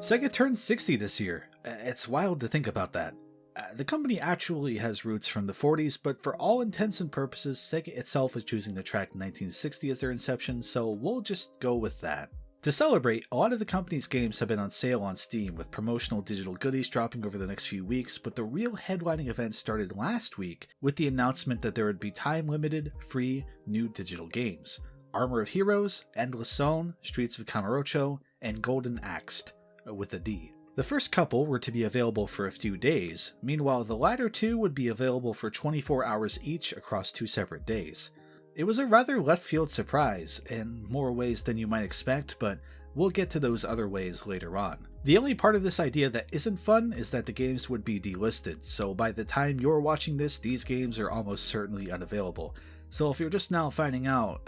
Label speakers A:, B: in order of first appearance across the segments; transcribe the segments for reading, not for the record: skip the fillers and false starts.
A: Sega turned 60 this year. It's wild to think about that. The company actually has roots from the 40s, but for all intents and purposes, Sega itself is choosing to track 1960 as their inception, so we'll just go with that. To celebrate, a lot of the company's games have been on sale on Steam, with promotional digital goodies dropping over the next few weeks, but the real headlining event started last week with the announcement that there would be time-limited, free, new digital games. Armor of Heroes, Endless Zone, Streets of Kamarocho, and Golden Axe, with a D. The first couple were to be available for a few days, meanwhile the latter two would be available for 24 hours each across 2 separate days. It was a rather left-field surprise, in more ways than you might expect, but we'll get to those other ways later on. The only part of this idea that isn't fun is that the games would be delisted, so by the time you're watching this, these games are almost certainly unavailable. So if you're just now finding out,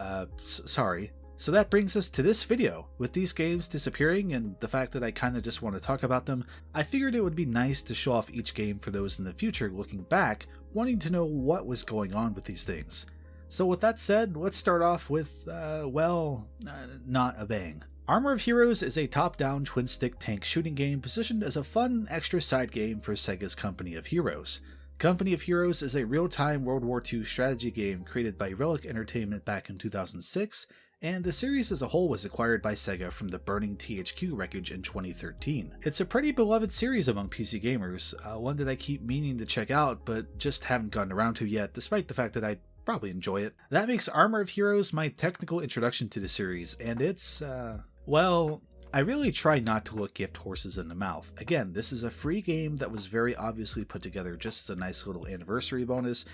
A: sorry. So that brings us to this video. With these games disappearing and the fact that I kinda just want to talk about them, I figured it would be nice to show off each game for those in the future looking back, wanting to know what was going on with these things. So with that said, let's start off with, not a bang. Armor of Heroes is a top-down twin-stick tank shooting game positioned as a fun, extra side game for Sega's Company of Heroes. Company of Heroes is a real-time World War II strategy game created by Relic Entertainment back in 2006, and the series as a whole was acquired by Sega from the burning THQ wreckage in 2013. It's a pretty beloved series among PC gamers, one that I keep meaning to check out but just haven't gotten around to yet, despite the fact that I'd probably enjoy it. That makes Armor of Heroes my technical introduction to the series, and it's, I really try not to look gift horses in the mouth. Again, this is a free game that was very obviously put together just as a nice little anniversary bonus.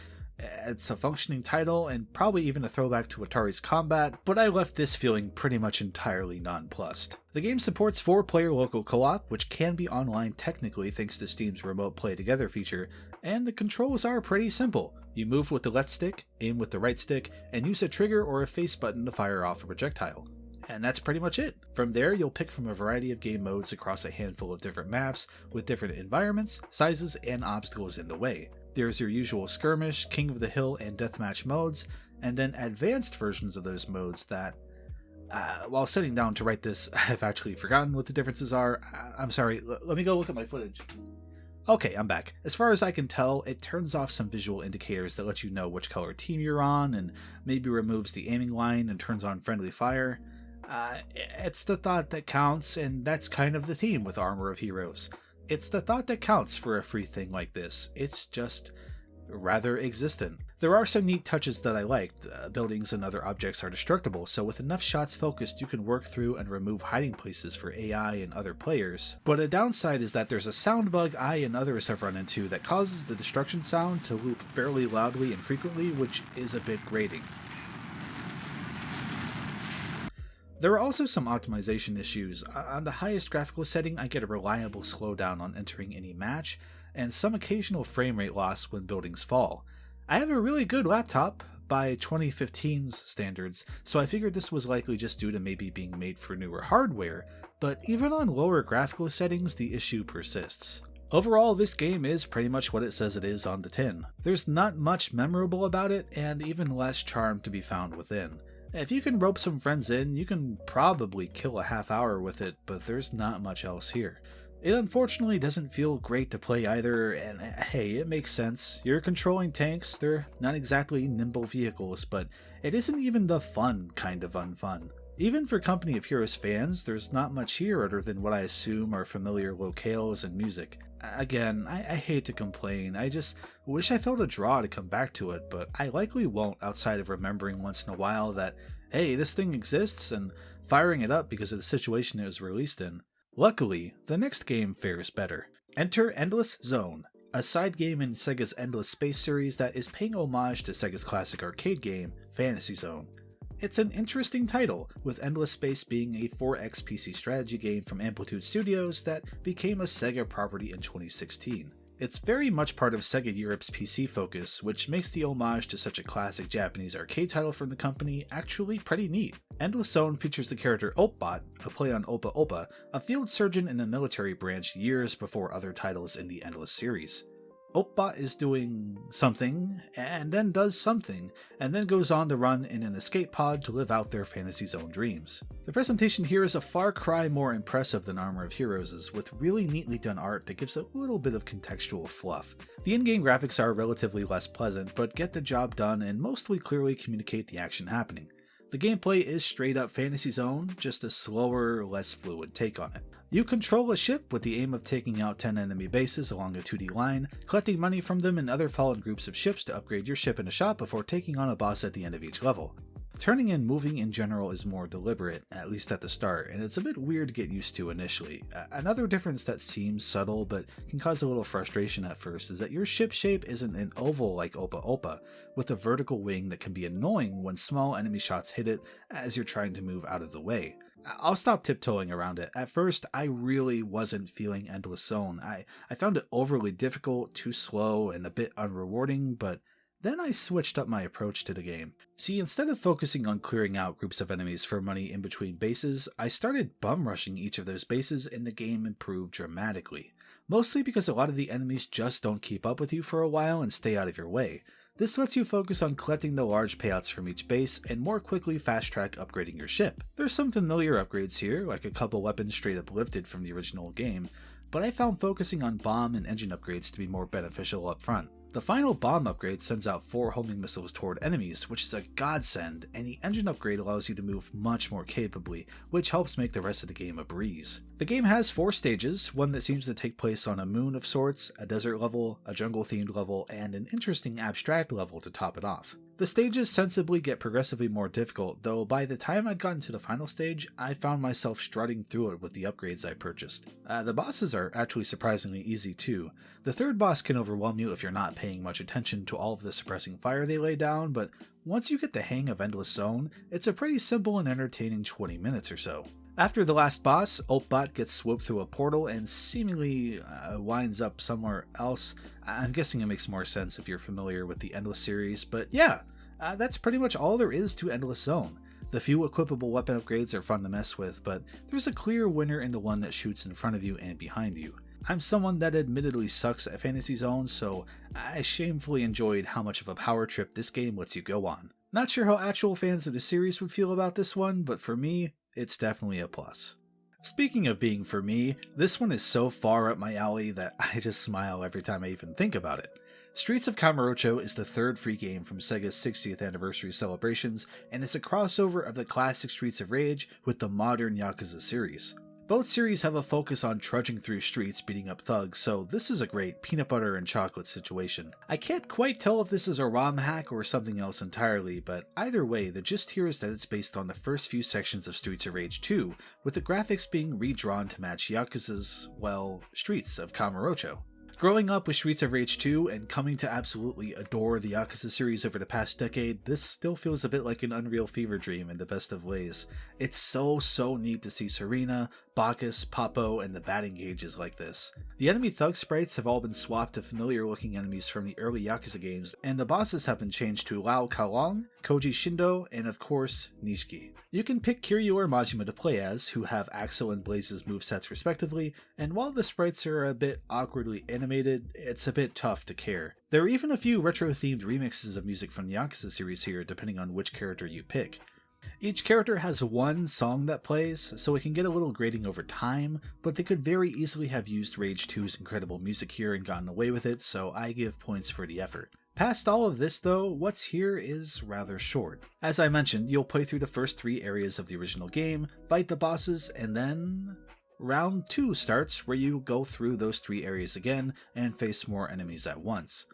A: It's a functioning title, and probably even a throwback to Atari's Combat, but I left this feeling pretty much entirely nonplussed. The game supports 4-player local co-op, which can be online technically thanks to Steam's Remote Play Together feature, and the controls are pretty simple. You move with the left stick, aim with the right stick, and use a trigger or a face button to fire off a projectile. And that's pretty much it. From there, you'll pick from a variety of game modes across a handful of different maps, with different environments, sizes, and obstacles in the way. There's your usual skirmish, king of the hill, and deathmatch modes, and then advanced versions of those modes that, while sitting down to write this, I've actually forgotten what the differences are. I'm sorry, let me go look at my footage. Okay, I'm back. As far as I can tell, it turns off some visual indicators that let you know which color team you're on, and maybe removes the aiming line and turns on friendly fire. It's the thought that counts, and that's kind of the theme with Armor of Heroes. It's the thought that counts for a free thing like this. It's just rather existent. There are some neat touches that I liked. Buildings and other objects are destructible, so with enough shots focused you can work through and remove hiding places for AI and other players. But a downside is that there's a sound bug I and others have run into that causes the destruction sound to loop fairly loudly and frequently, which is a bit grating. There are also some optimization issues. On the highest graphical setting, I get a reliable slowdown on entering any match, and some occasional frame rate loss when buildings fall. I have a really good laptop, by 2015's standards, so I figured this was likely just due to maybe being made for newer hardware, but even on lower graphical settings, the issue persists. Overall, this game is pretty much what it says it is on the tin. There's not much memorable about it, and even less charm to be found within. If you can rope some friends in, you can probably kill a half hour with it, but there's not much else here. It unfortunately doesn't feel great to play either, and hey, it makes sense. You're controlling tanks, they're not exactly nimble vehicles, but it isn't even the fun kind of unfun. Even for Company of Heroes fans, there's not much here other than what I assume are familiar locales and music. Again, I hate to complain, I just wish I felt a draw to come back to it, but I likely won't outside of remembering once in a while that, hey, this thing exists, and firing it up because of the situation it was released in. Luckily, the next game fares better. Enter Endless Zone, a side game in Sega's Endless Space series that is paying homage to Sega's classic arcade game, Fantasy Zone. It's an interesting title, with Endless Space being a 4X PC strategy game from Amplitude Studios that became a Sega property in 2016. It's very much part of Sega Europe's PC focus, which makes the homage to such a classic Japanese arcade title from the company actually pretty neat. Endless Zone features the character Opbot, a play on Opa Opa, a field surgeon in a military branch years before other titles in the Endless series. Opbot is doing something, and then does something, and then goes on to run in an escape pod to live out their fantasy zone dreams. The presentation here is a far cry more impressive than Armor of Heroes' with really neatly done art that gives a little bit of contextual fluff. The in-game graphics are relatively less pleasant, but get the job done and mostly clearly communicate the action happening. The gameplay is straight up Fantasy Zone, just a slower, less fluid take on it. You control a ship with the aim of taking out 10 enemy bases along a 2D line, collecting money from them and other fallen groups of ships to upgrade your ship in a shop before taking on a boss at the end of each level. Turning and moving in general is more deliberate, at least at the start, and it's a bit weird to get used to initially. Another difference that seems subtle but can cause a little frustration at first is that your ship shape isn't an oval like Opa Opa, with a vertical wing that can be annoying when small enemy shots hit it as you're trying to move out of the way. I'll stop tiptoeing around it. At first, I really wasn't feeling Endless Zone. I found it overly difficult, too slow, and a bit unrewarding, but then I switched up my approach to the game. See, instead of focusing on clearing out groups of enemies for money in between bases, I started bum rushing each of those bases and the game improved dramatically. Mostly because a lot of the enemies just don't keep up with you for a while and stay out of your way. This lets you focus on collecting the large payouts from each base and more quickly fast-track upgrading your ship. There's some familiar upgrades here, like a couple weapons straight up lifted from the original game, but I found focusing on bomb and engine upgrades to be more beneficial up front. The final bomb upgrade sends out 4 homing missiles toward enemies, which is a godsend, and the engine upgrade allows you to move much more capably, which helps make the rest of the game a breeze. The game has 4 stages, one that seems to take place on a moon of sorts, a desert level, a jungle-themed level, and an interesting abstract level to top it off. The stages sensibly get progressively more difficult, though by the time I'd gotten to the final stage, I found myself strutting through it with the upgrades I purchased. The bosses are actually surprisingly easy too. The third boss can overwhelm you if you're not paying much attention to all of the suppressing fire they lay down, but once you get the hang of Endless Zone, it's a pretty simple and entertaining 20 minutes or so. After the last boss, Opbot gets swooped through a portal and seemingly winds up somewhere else. I'm guessing it makes more sense if you're familiar with the Endless series, but yeah, that's pretty much all there is to Endless Zone. The few equipable weapon upgrades are fun to mess with, but there's a clear winner in the one that shoots in front of you and behind you. I'm someone that admittedly sucks at Fantasy Zone, so I shamefully enjoyed how much of a power trip this game lets you go on. Not sure how actual fans of the series would feel about this one, but for me, it's definitely a plus. Speaking of being for me, this one is so far up my alley that I just smile every time I even think about it. Streets of Kamarocho is the third free game from Sega's 60th anniversary celebrations, and it's a crossover of the classic Streets of Rage with the modern Yakuza series. Both series have a focus on trudging through streets beating up thugs, so this is a great peanut butter and chocolate situation. I can't quite tell if this is a ROM hack or something else entirely, but either way, the gist here is that it's based on the first few sections of Streets of Rage 2, with the graphics being redrawn to match Yakuza's, well, Streets of Kamurocho. Growing up with Streets of Rage 2 and coming to absolutely adore the Yakuza series over the past decade, this still feels a bit like an Unreal fever dream in the best of ways. It's so neat to see Serena, Bacchus, Papo, and the batting gauges like this. The enemy thug sprites have all been swapped to familiar looking enemies from the early Yakuza games, and the bosses have been changed to Lao Kalong, Koji Shindo, and of course, Nishiki. You can pick Kiryu or Majima to play as, who have Axel and Blaze's movesets respectively, and while the sprites are a bit awkwardly animated, it's a bit tough to care. There are even a few retro-themed remixes of music from the Yakuza series here, depending on which character you pick. Each character has one song that plays, so it can get a little grating over time, but they could very easily have used Rage 2's incredible music here and gotten away with it, so I give points for the effort. Past all of this though, what's here is rather short. As I mentioned, you'll play through the first 3 areas of the original game, fight the bosses, and then Round 2 starts, where you go through those 3 areas again and face more enemies at once.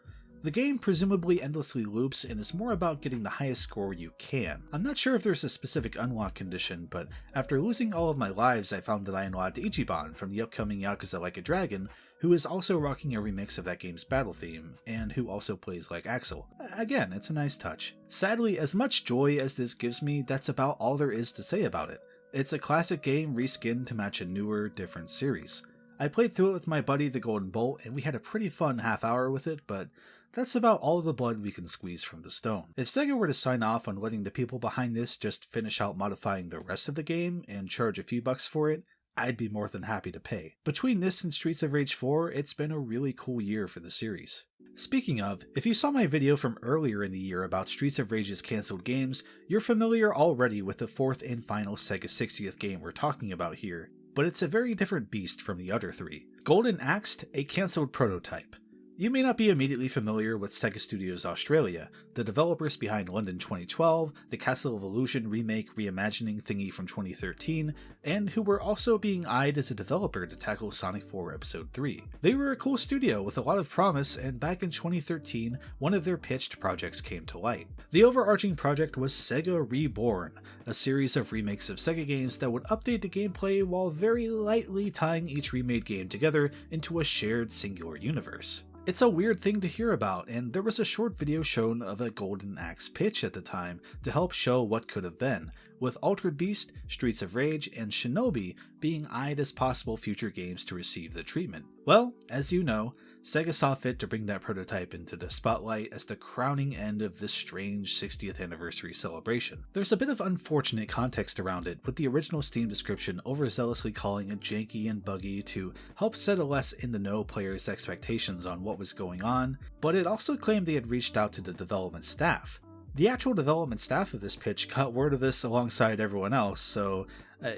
A: The game presumably endlessly loops and is more about getting the highest score you can. I'm not sure if there's a specific unlock condition, but after losing all of my lives I found that I unlocked Ichiban from the upcoming Yakuza Like a Dragon, who is also rocking a remix of that game's battle theme, and who also plays like Axel. Again, it's a nice touch. Sadly, as much joy as this gives me, that's about all there is to say about it. It's a classic game reskinned to match a newer, different series. I played through it with my buddy the Golden Bolt, and we had a pretty fun half hour with it, but that's about all the blood we can squeeze from the stone. If Sega were to sign off on letting the people behind this just finish out modifying the rest of the game and charge a few bucks for it, I'd be more than happy to pay. Between this and Streets of Rage 4, it's been a really cool year for the series. Speaking of, if you saw my video from earlier in the year about Streets of Rage's cancelled games, you're familiar already with the fourth and final Sega 60th game we're talking about here, but it's a very different beast from the other three. Golden Axe, a cancelled prototype. You may not be immediately familiar with Sega Studios Australia, the developers behind London 2012, the Castle of Illusion remake reimagining thingy from 2013, and who were also being eyed as a developer to tackle Sonic 4 Episode 3. They were a cool studio with a lot of promise, and back in 2013, one of their pitched projects came to light. The overarching project was SEGA Reborn, a series of remakes of Sega games that would update the gameplay while very lightly tying each remade game together into a shared singular universe. It's a weird thing to hear about, and there was a short video shown of a Golden Axe pitch at the time to help show what could have been, with Altered Beast, Streets of Rage, and Shinobi being eyed as possible future games to receive the treatment. Well, as you know, Sega saw fit to bring that prototype into the spotlight as the crowning end of this strange 60th anniversary celebration. There's a bit of unfortunate context around it, with the original Steam description overzealously calling it janky and buggy to help set a less in-the-know player's expectations on what was going on, but it also claimed they had reached out to the development staff. The actual development staff of this pitch got word of this alongside everyone else, so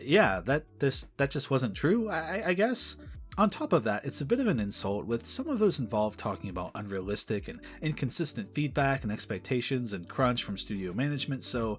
A: yeah, that just wasn't true, I guess. On top of that, it's a bit of an insult, with some of those involved talking about unrealistic and inconsistent feedback and expectations and crunch from studio management, so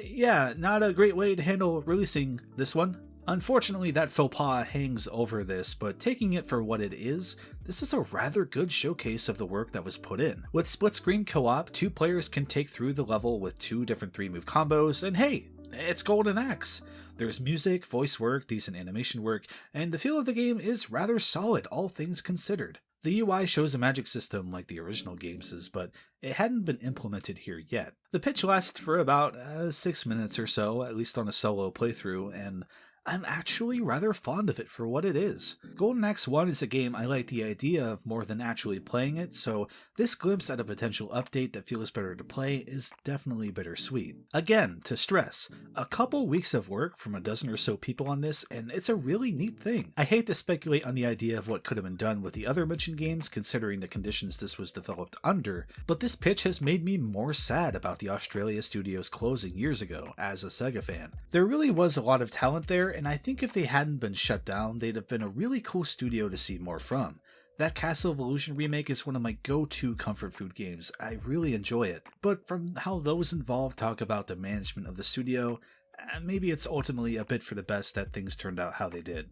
A: yeah, not a great way to handle releasing this one. Unfortunately, that faux pas hangs over this, but taking it for what it is, this is a rather good showcase of the work that was put in. With split-screen co-op, 2 players can take through the level with 2 different 3-move combos, and hey, it's Golden Axe! There's music, voice work, decent animation work, and the feel of the game is rather solid, all things considered. The UI shows a magic system like the original games' but it hadn't been implemented here yet. The pitch lasts for about 6 minutes or so, at least on a solo playthrough, and I'm actually rather fond of it for what it is. Golden Axe 1 is a game I like the idea of more than actually playing it, so this glimpse at a potential update that feels better to play is definitely bittersweet. Again, to stress, a couple weeks of work from a dozen or so people on this, and it's a really neat thing. I hate to speculate on the idea of what could have been done with the other mentioned games considering the conditions this was developed under, but this pitch has made me more sad about the Australia studios closing years ago as a Sega fan. There really was a lot of talent there, and I think if they hadn't been shut down, they'd have been a really cool studio to see more from. That Castle of Illusion remake is one of my go-to comfort food games. I really enjoy it. But from how those involved talk about the management of the studio, maybe it's ultimately a bit for the best that things turned out how they did.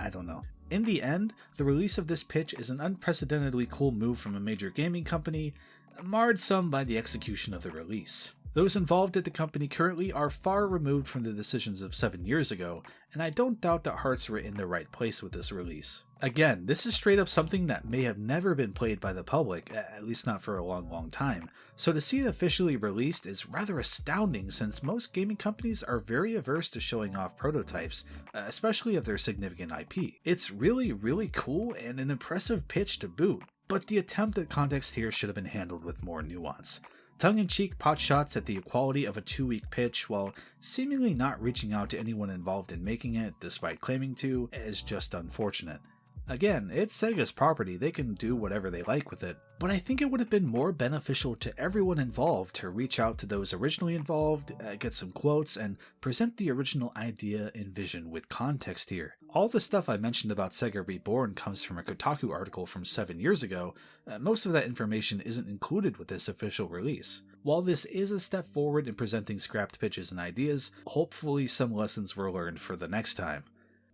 A: I don't know. In the end, the release of this pitch is an unprecedentedly cool move from a major gaming company, marred some by the execution of the release. Those involved at the company currently are far removed from the decisions of 7 years ago, and I don't doubt that hearts were in the right place with this release. Again, this is straight up something that may have never been played by the public, at least not for a long time, so to see it officially released is rather astounding since most gaming companies are very averse to showing off prototypes, especially of their significant IP. It's really cool and an impressive pitch to boot, but the attempt at context here should have been handled with more nuance. Tongue-in-cheek potshots at the equality of a 2-week pitch while seemingly not reaching out to anyone involved in making it, despite claiming to, is just unfortunate. Again, it's Sega's property, they can do whatever they like with it, but I think it would have been more beneficial to everyone involved to reach out to those originally involved, get some quotes, and present the original idea and vision with context here. All the stuff I mentioned about Sega Reborn comes from a Kotaku article from 7 years ago. Most of that information isn't included with this official release. While this is a step forward in presenting scrapped pitches and ideas, hopefully some lessons were learned for the next time.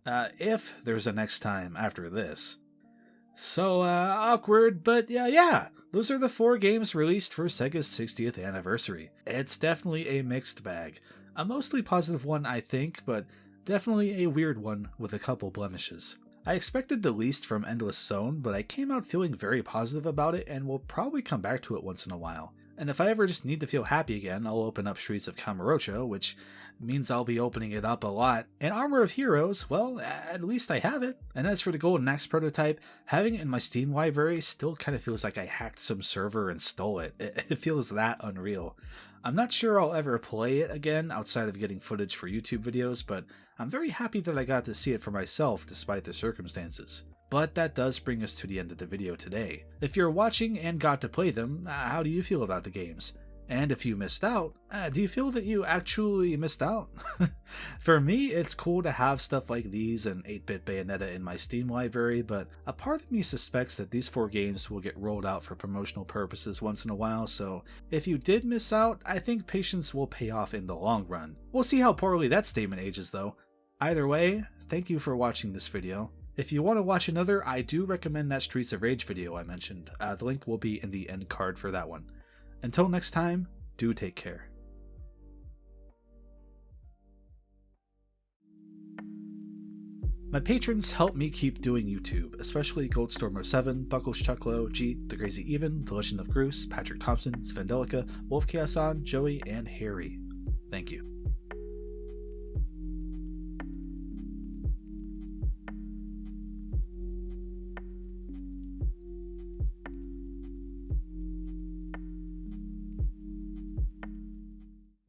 A: If there's a next time after this. So, awkward, but yeah, those are the 4 games released for Sega's 60th anniversary. It's definitely a mixed bag. A mostly positive one, I think, but definitely a weird one with a couple blemishes. I expected the least from Endless Zone, but I came out feeling very positive about it and will probably come back to it once in a while. And if I ever just need to feel happy again, I'll open up Streets of Kamarocho, which means I'll be opening it up a lot. And Armor of Heroes, well, at least I have it. And as for the Golden Axe prototype, having it in my Steam library still kind of feels like I hacked some server and stole it. It feels that unreal. I'm not sure I'll ever play it again outside of getting footage for YouTube videos, but I'm very happy that I got to see it for myself despite the circumstances. But that does bring us to the end of the video today. If you're watching and got to play them, how do you feel about the games? And if you missed out, do you feel that you actually missed out? For me, it's cool to have stuff like these and 8-Bit Bayonetta in my Steam library, but a part of me suspects that these 4 games will get rolled out for promotional purposes once in a while, so if you did miss out, I think patience will pay off in the long run. We'll see how poorly that statement ages though. Either way, thank you for watching this video. If you want to watch another, I do recommend that Streets of Rage video I mentioned. The link will be in the end card for that one. Until next time, do take care. My patrons help me keep doing YouTube, especially Goldstormer7, Buckles Chucklow, Jeet, The Crazy Even, The Legend of Groose, Patrick Thompson, Svendelica, Wolf Chaoson, Joey, and Harry. Thank you.